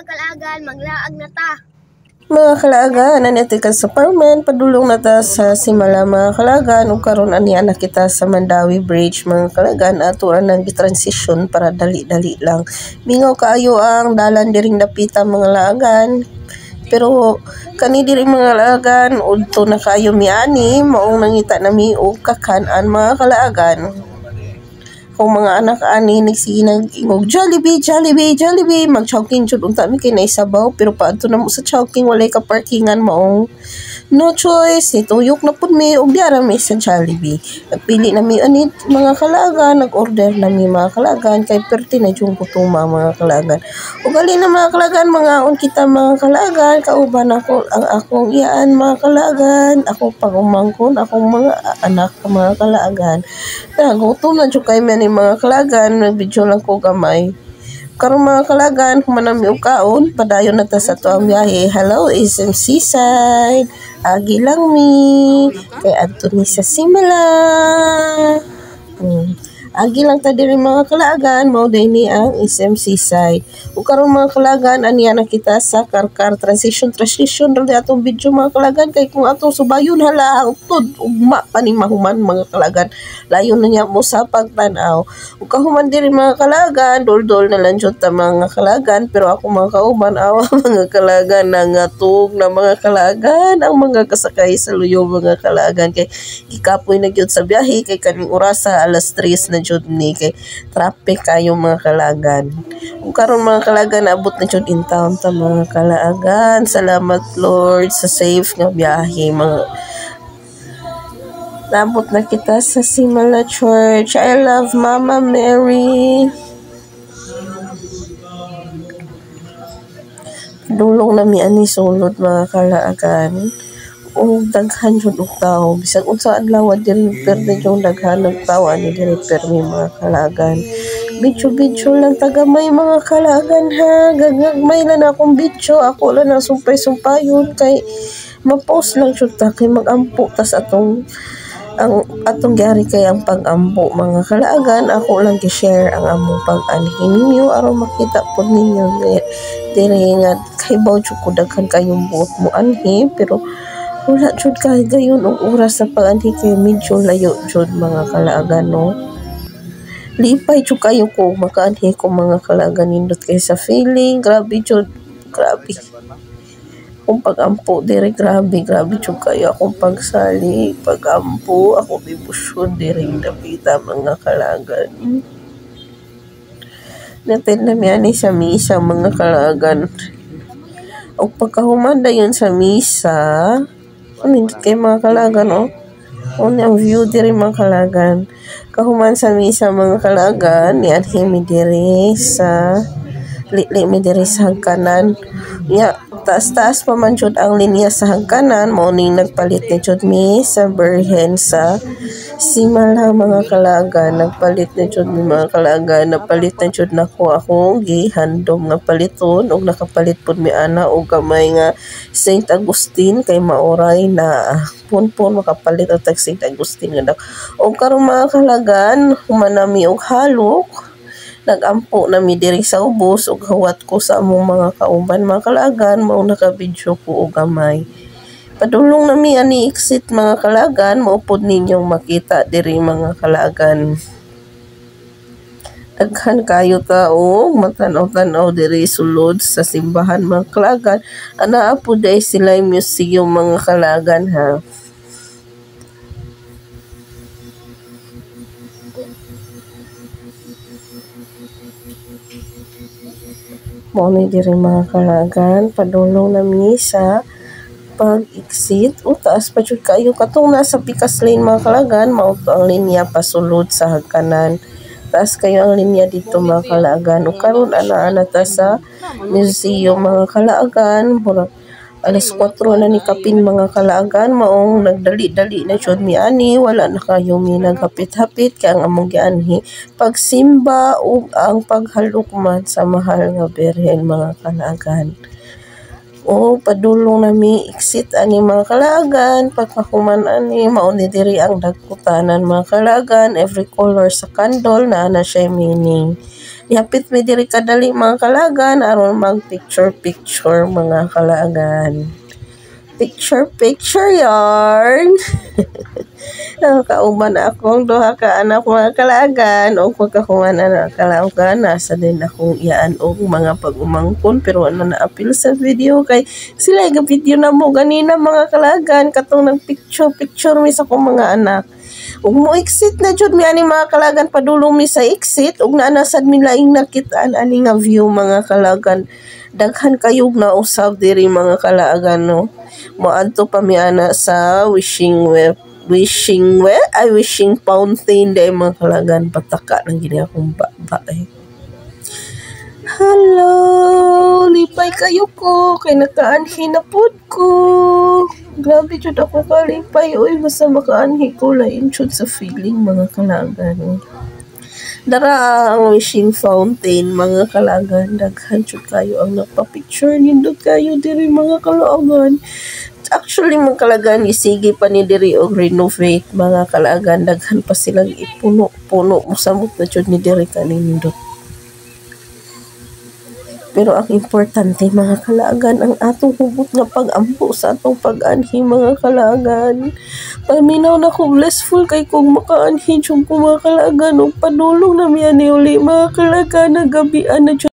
mga kalagan, maglaag na ta. Mga kalagan, naniti ka sa Parmen, padulong na ta sa Simala mga kalagan, ug karon ani anak kita sa Mandawi Bridge mga kalagan, ato nang gitransition para dali-dali lang. Mingaw kaayo ang dalan diring dapita mga kalagan. Pero kani diri mga kalagan, udto na kayo miani, maong nangita nami og kakan-an mga kalagan. Kung mga anak ani nagsige nag-ingog Jollibee, Jollibee, Jollibee, mag-chowking jud unta mi kay naisabaw, pero paadto na mo sa chowking walay ka parkingan maong no choice, nituyok na pud mi og diara mi sa Jollibee. Nagpili na mi ani mga kalagan, nag-order na mi mga kalagan kay perti na jung kutuma mga kalagan. Ug gali na mga kalagan, mga on kita mga kalagan, kauban ako ang akong iyaan mga kalagan, ako pangumangkon akong mga anak mga kalagan. Gutom na jud kay mi mga kalagan, nag-video lang ko gamay. Karon mga kalagan, humanami og kaon, padayon na ta sa tuang biyahe. Hello, SM Seaside. Agi lang mi. Kay adto ni sa Simala. Agi lang ta diri mga kalagan, mao ni ang SM Seaside. Ug karon mga kalagan, aniya na kita sa Karkar transition ra atong video mga kalagan, kay kung atong subayon hala hangtod ugma pa ni mahuman mga kalagan. Layon na niya mo sa pagtan-aw. Ug kahuman diri mga kalagan, dol-dol na lang jud ta mga kalagan, pero ako mga kauban awa mga kalagan nangatog na mga kalagan ang mga kasakay sa luyo mga kalagan, kay gikapoy na gyud sa biyahe kay kaning orasa alas 3 na jud ni, kay traffic kayo mga kalagan. Ug karon mga kalagan, abot na jud in town ta mga kalagan. Salamat Lord sa safe nga biyahe mga. Nabot na kita sa Simala Church. I love Mama Mary. Dulong na mi ani sulod mga kalagan. O daghan jud og tawo, bisag unsa adlaw diri perde jud daghan og tawo ani diri permi mga kalagan. Bityo lang tagamay mga kalagan ha, gagagmay lang akong bityo, ako lang ang sumpay-sumpayon kay ma-post lang jud ta kay mag-ampo tas atong gyari kay ang pag-ampo mga kalagan. Ako lang gi-share ang among pag-anhi ninyo aron makita pud ninyo diri nga kay baw jud ko daghan kayong buot mo anhi, pero wala jud kay gayon og oras sa pag-anhi kay medyo layo jud mga kalagan no. Lipay jud kayo ko makaanhi ko mga kalagan, nindot kay sa feeling, grabe jud, grabe. Kung pag-ampo diri grabe jud kayo akong pagsali, pag-ampo ako bibusyon diri dapita mga kalagan. Natin na mi ani sa misa mga kalagan. O pagkahuman dayon sa misa, nindot kay mga kalagan no. Ang view diri mga kalagan. Kahuman sa misa mga kalagan, nianhi mi diri sa mi diri sa hangkanan. Ya, taas-taas pa man jud ang linya sa hangkanan, mao ning nagpalit ni jud mi sa Birhen sa Simala mga kalagan. Nagpalit na jud mi mga kalagan, napalit na jud nako akong gihandom nga paliton, ug nakapalit pud mi ana og gamay nga Saint Agustin kay maoray na pun makapalit og tag Saint Agustin nga daw. Og karon mga kalagan, humanami og halok. Nag-ampo na mi diri sa ubos ug hawat ko sa among mga kauban mga kalagan, mao naka-video ko og gamay. Padulong na mi ani exit mga kalagan, maupod ninyong makita diri mga kalagan. Daghan kayo tao matanaw-tanaw diri sulod sa simbahan mga kalagan. Anaa po day sila museum mga kalagan ha. Mao ni diri mga kalagan, padulong na mi sa pag-exit. Taas pa jud kayo katong nasa Pikas Lane mga kalagan, mao to ang linya pasulod sa hagkanan. Taas kayo ang linya dito mga kalagan. O karon ana ta sa museum mga kalagan, murag alas 4 na ni kapin mga kalagan, maong nagdali-dali na jud mi ani, wala na kayo mi naghapit-hapit kay ang among gianhi pagsimba ug ang paghalukman sa mahal nga Birhen mga kalagan. O padulong nami exit ani mga kalagan, pagkahuman ani mao ni diri ang dagkutanan mga kalagan, every color sa candle na siya meaning. Yapit mi diri kadali mga kalagan aron mag picture mga kalagan. Picture yarn. Kauban akong duha ka anak mga kalagan o pagkakuman anak kalagan nasa din akong iyaan og mga pag-umangkon pero ano na apil sa video kay sila ga video na mo ganina mga kalagan katong nagpicture mi sa akong mga anak. Ug mo exit na jud mi ani mga kalagan padulong mi sa exit ug naanasad mi laing nakitaan ani nga view mga kalagan. Daghan kayog na usab diri mga kalagan no. Moadto pa mi ana sa wishing fountain day mga kalagan pataka ng gini akong baba eh. Hello, lipay kayo ko kay nakaanhi na pod ko. Grabe jud ako kalipay oy basta makaanhi ko lain jud sa feeling mga kalagan. Dara ang wishing fountain mga kalagan daghan jud kayo ang nagpa-picture nindot kayo diri mga kalagan. Actually mga kalagan isigi pa ni diri og renovate mga kalagan daghan pa silang ipuno mosamot na jud ni diri kanindot. Pero ang importante mga kalagan ang atong hubot nga pag-ampo sa atong pag-anhi mga kalagan. Paminaw na ko blissful kay kung makaanhi jud ko mga kalagan og padulong na mi ani uli mga kalagan nagabian na jud